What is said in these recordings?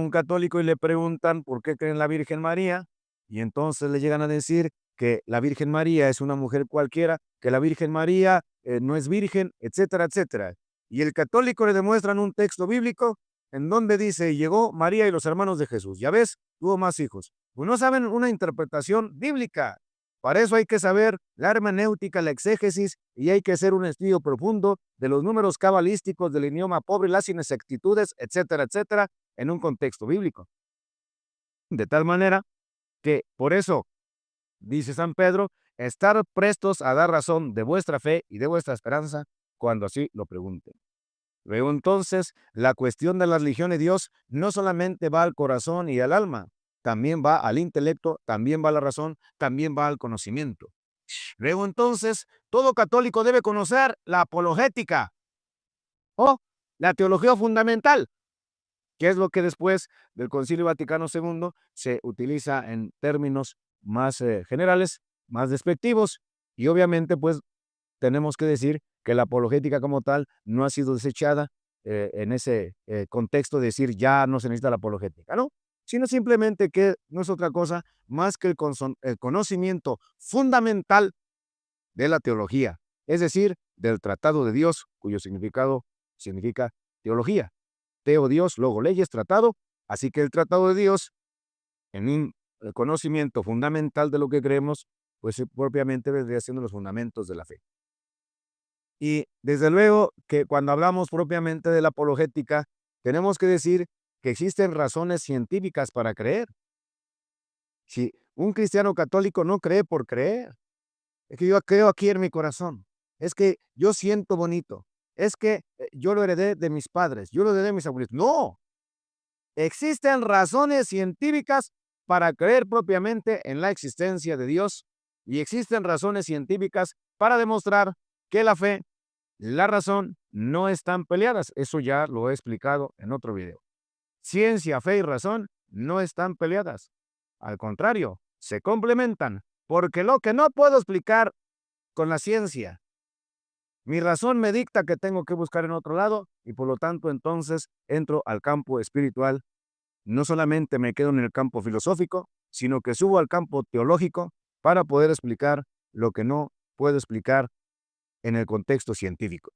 un católico y le preguntan por qué cree en la Virgen María, y entonces le llegan a decir que la Virgen María es una mujer cualquiera, que la Virgen María no es virgen, etcétera, etcétera. Y el católico le demuestran un texto bíblico en donde dice, llegó María y los hermanos de Jesús. Ya ves, tuvo más hijos. Pues no saben una interpretación bíblica. Para eso hay que saber la hermenéutica, la exégesis, y hay que hacer un estudio profundo de los números cabalísticos, del idioma pobre, las inexactitudes, etcétera, etcétera, en un contexto bíblico. De tal manera que, por eso, dice San Pedro, estar prestos a dar razón de vuestra fe y de vuestra esperanza cuando así lo pregunten. Luego entonces, la cuestión de la religión de Dios no solamente va al corazón y al alma, también va al intelecto, también va a la razón, también va al conocimiento. Luego entonces, todo católico debe conocer la apologética o la teología fundamental, que es lo que después del Concilio Vaticano II se utiliza en términos más generales, más despectivos, y obviamente pues tenemos que decir que la apologética como tal no ha sido desechada en ese contexto de decir ya no se necesita la apologética, ¿no? Sino simplemente que no es otra cosa más que el conocimiento fundamental de la teología, es decir, del tratado de Dios, cuyo significado significa teología. Teo Dios, luego leyes, tratado. Así que el tratado de Dios, en un conocimiento fundamental de lo que creemos, pues propiamente vendría siendo los fundamentos de la fe. Y desde luego que cuando hablamos propiamente de la apologética, tenemos que decir que existen razones científicas para creer. Si un cristiano católico no cree por creer, es que yo creo aquí en mi corazón, es que yo siento bonito, es que yo lo heredé de mis padres, yo lo heredé de mis abuelitos. No, existen razones científicas para creer propiamente en la existencia de Dios y existen razones científicas para demostrar que la fe, la razón no están peleadas. Eso ya lo he explicado en otro video. Ciencia, fe y razón no están peleadas. Al contrario, se complementan, porque lo que no puedo explicar con la ciencia, mi razón me dicta que tengo que buscar en otro lado y por lo tanto entonces entro al campo espiritual. No solamente me quedo en el campo filosófico, sino que subo al campo teológico para poder explicar lo que no puedo explicar en el contexto científico.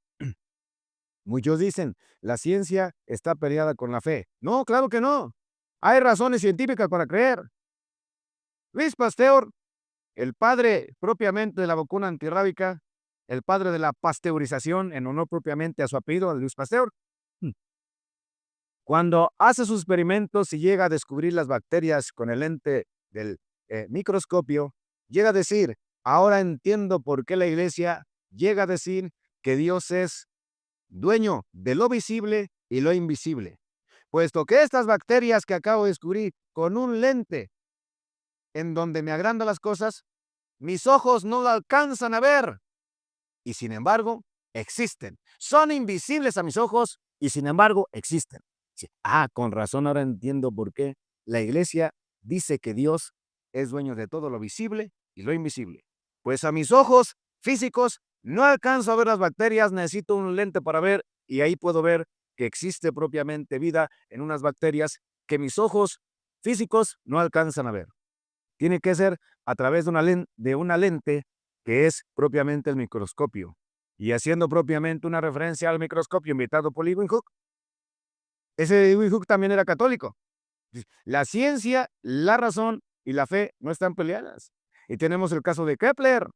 Muchos dicen, la ciencia está peleada con la fe. No, claro que no. Hay razones científicas para creer. Luis Pasteur, el padre propiamente de la vacuna antirrábica, el padre de la pasteurización en honor propiamente a su apellido, Luis Pasteur, cuando hace sus experimentos y llega a descubrir las bacterias con el lente del microscopio, llega a decir, ahora entiendo por qué la iglesia llega a decir que Dios es dueño de lo visible y lo invisible, puesto que estas bacterias que acabo de descubrir con un lente en donde me agrandan las cosas, mis ojos no lo alcanzan a ver y sin embargo existen. Son invisibles a mis ojos y sin embargo existen. Sí, con razón ahora entiendo por qué la iglesia dice que Dios es dueño de todo lo visible y lo invisible. Pues a mis ojos físicos no alcanzo a ver las bacterias, necesito un lente para ver y ahí puedo ver que existe propiamente vida en unas bacterias que mis ojos físicos no alcanzan a ver. Tiene que ser a través de una lente que es propiamente el microscopio. Y haciendo propiamente una referencia al microscopio invitado por Edwin Hooke, ese Edwin Hooke también era católico. La ciencia, la razón y la fe no están peleadas. Y tenemos el caso de Kepler.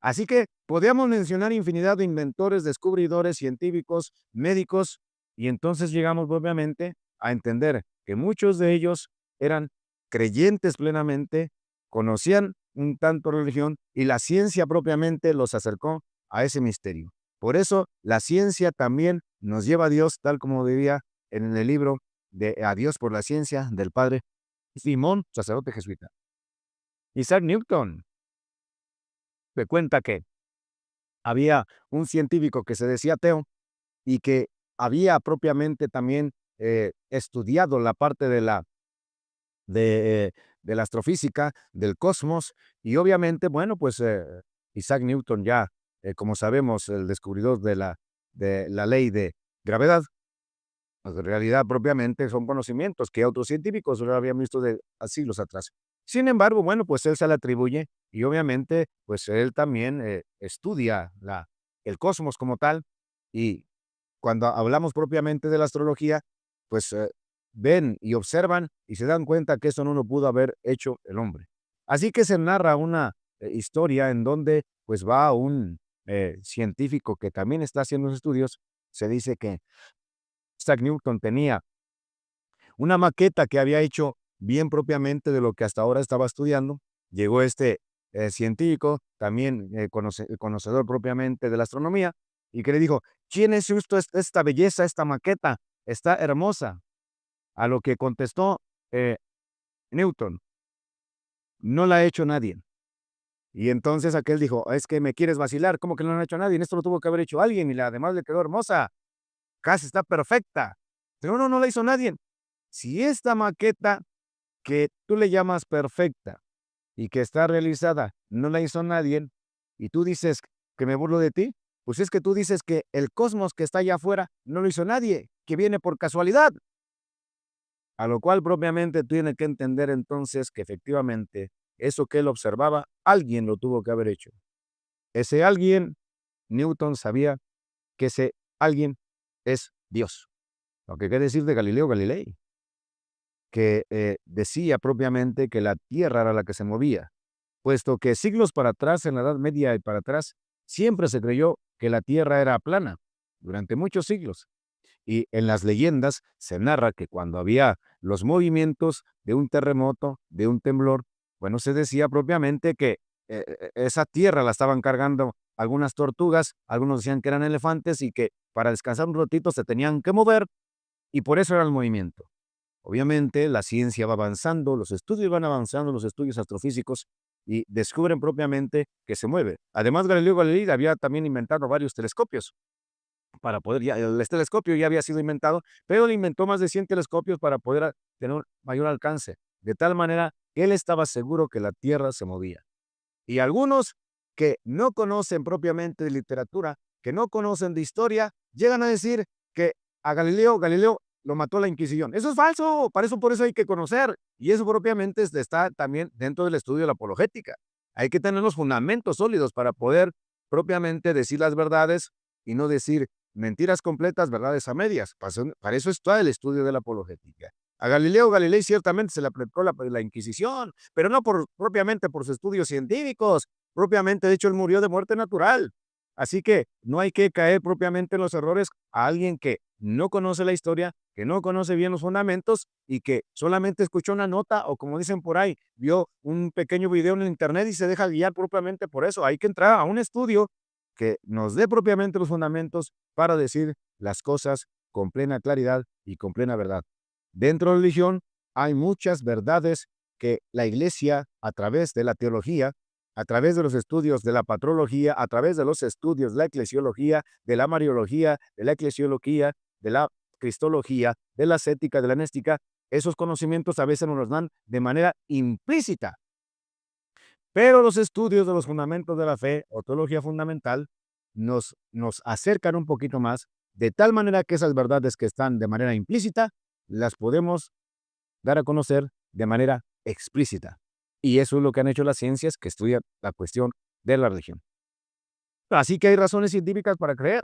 Así que podríamos mencionar infinidad de inventores, descubridores, científicos, médicos, y entonces llegamos obviamente a entender que muchos de ellos eran creyentes plenamente, conocían un tanto religión y la ciencia propiamente los acercó a ese misterio. Por eso la ciencia también nos lleva a Dios, tal como diría en el libro de A Dios por la ciencia del padre Simón, sacerdote jesuita. Isaac Newton me cuenta que había un científico que se decía ateo y que había propiamente también estudiado la parte de la astrofísica, del cosmos, y obviamente, bueno, pues Isaac Newton ya, como sabemos, el descubridor de la ley de gravedad, Pues, en realidad, propiamente, son conocimientos que otros científicos lo habían visto de a siglos atrás. Sin embargo, bueno, pues él se le atribuye y obviamente, pues él también estudia el cosmos como tal y cuando hablamos propiamente de la astrología, pues ven y observan y se dan cuenta que eso no lo pudo haber hecho el hombre. Así que se narra una historia en donde pues va un científico que también está haciendo los estudios, se dice que Isaac Newton tenía una maqueta que había hecho bien propiamente de lo que hasta ahora estaba estudiando. Llegó este científico, también conocedor propiamente de la astronomía, y que le dijo, ¿quién es justo esta belleza, esta maqueta? Está hermosa. A lo que contestó eh, Newton, no la ha hecho nadie. Y entonces aquel dijo, es que me quieres vacilar, ¿cómo que no la ha hecho nadie? Esto lo tuvo que haber hecho alguien y además le quedó hermosa, casi está perfecta. Pero no, no la hizo nadie. Si esta maqueta que tú le llamas perfecta y que está realizada, no la hizo nadie, y tú dices que me burlo de ti, pues es que tú dices que el cosmos que está allá afuera no lo hizo nadie, que viene por casualidad. A lo cual propiamente tiene que entender entonces que efectivamente eso que él observaba, alguien lo tuvo que haber hecho. Ese alguien, Newton sabía que ese alguien es Dios. Lo que quiere decir de Galileo Galilei, que decía propiamente que la Tierra era la que se movía, puesto que siglos para atrás, en la Edad Media y para atrás, siempre se creyó que la Tierra era plana, durante muchos siglos. Y en las leyendas se narra que cuando había los movimientos de un terremoto, de un temblor, bueno, se decía propiamente que esa tierra la estaban cargando algunas tortugas, algunos decían que eran elefantes y que para descansar un ratito se tenían que mover y por eso era el movimiento. Obviamente, la ciencia va avanzando, los estudios van avanzando, los estudios astrofísicos, y descubren propiamente que se mueve. Además, Galileo Galilei había también inventado varios telescopios para poder ya el telescopio ya había sido inventado, pero él inventó más de 100 telescopios para poder tener un mayor alcance, de tal manera que él estaba seguro que la Tierra se movía. Y algunos que no conocen propiamente de literatura, que no conocen de historia, llegan a decir que a Galileo lo mató la Inquisición. Eso es falso, por eso hay que conocer. Y eso propiamente está también dentro del estudio de la apologética. Hay que tener los fundamentos sólidos para poder propiamente decir las verdades y no decir mentiras completas, verdades a medias. Para eso está el estudio de la apologética. A Galileo Galilei ciertamente se le aplicó la Inquisición, pero no propiamente por sus estudios científicos. Propiamente, de hecho, él murió de muerte natural. Así que no hay que caer propiamente en los errores a alguien que no conoce la historia, que no conoce bien los fundamentos y que solamente escuchó una nota o como dicen por ahí, vio un pequeño video en internet y se deja guiar propiamente por eso. Hay que entrar a un estudio que nos dé propiamente los fundamentos para decir las cosas con plena claridad y con plena verdad. Dentro de la religión hay muchas verdades que la iglesia, a través de la teología, a través de los estudios de la patrología, a través de los estudios de la eclesiología, de la mariología, de la eclesiología, de la cristología, de la ascética, de la gnóstica, esos conocimientos a veces nos los dan de manera implícita. Pero los estudios de los fundamentos de la fe o teología fundamental nos acercan un poquito más, de tal manera que esas verdades que están de manera implícita, las podemos dar a conocer de manera explícita. Y eso es lo que han hecho las ciencias que estudian la cuestión de la religión. Así que hay razones científicas para creer.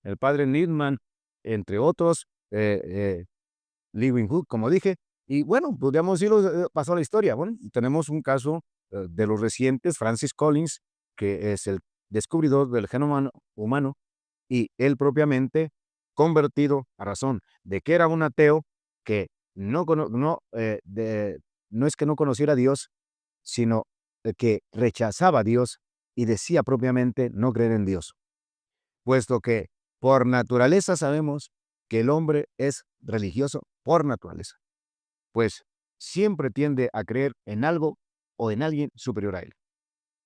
El padre Newman, entre otros, Leeuwenhoek, como dije, y bueno, podríamos decirlo, pasó a la historia. Bueno, tenemos un caso de los recientes, Francis Collins, que es el descubridor del genoma humano, y él propiamente convertido a razón de que era un ateo que no es que no conociera a Dios, sino que rechazaba a Dios y decía propiamente no creer en Dios, puesto que por naturaleza sabemos que el hombre es religioso por naturaleza, pues siempre tiende a creer en algo o en alguien superior a él.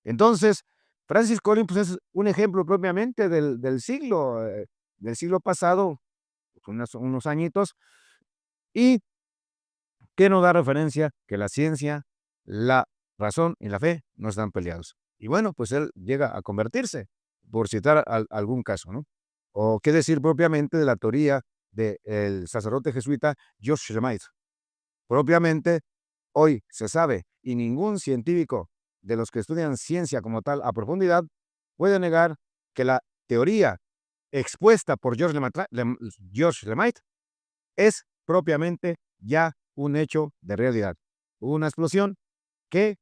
Entonces, Francis Collins pues, es un ejemplo propiamente del siglo pasado, unos añitos, y que nos da referencia que la ciencia, la razón y la fe no están peleados. Y bueno, pues él llega a convertirse, por citar algún caso, ¿no? O qué decir propiamente de la teoría del sacerdote jesuita George Lemaitre. Propiamente, hoy se sabe, y ningún científico de los que estudian ciencia como tal a profundidad puede negar que la teoría expuesta por George Lemaitre es propiamente ya un hecho de realidad. Hubo una explosión que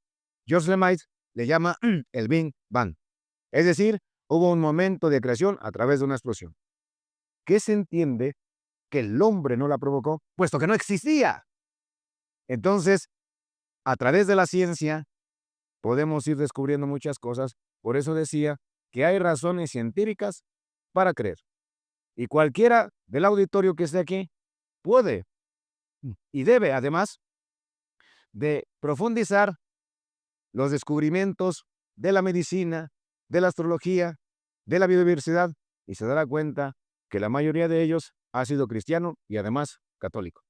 George Lemaitre le llama el Big Bang. Es decir, hubo un momento de creación a través de una explosión. ¿Qué se entiende? Que el hombre no la provocó, puesto que no existía. Entonces, a través de la ciencia, podemos ir descubriendo muchas cosas. Por eso decía que hay razones científicas para creer. Y cualquiera del auditorio que esté aquí puede y debe, además, de profundizar los descubrimientos de la medicina, de la astrología, de la biodiversidad, y se dará cuenta que la mayoría de ellos ha sido cristiano y además católico.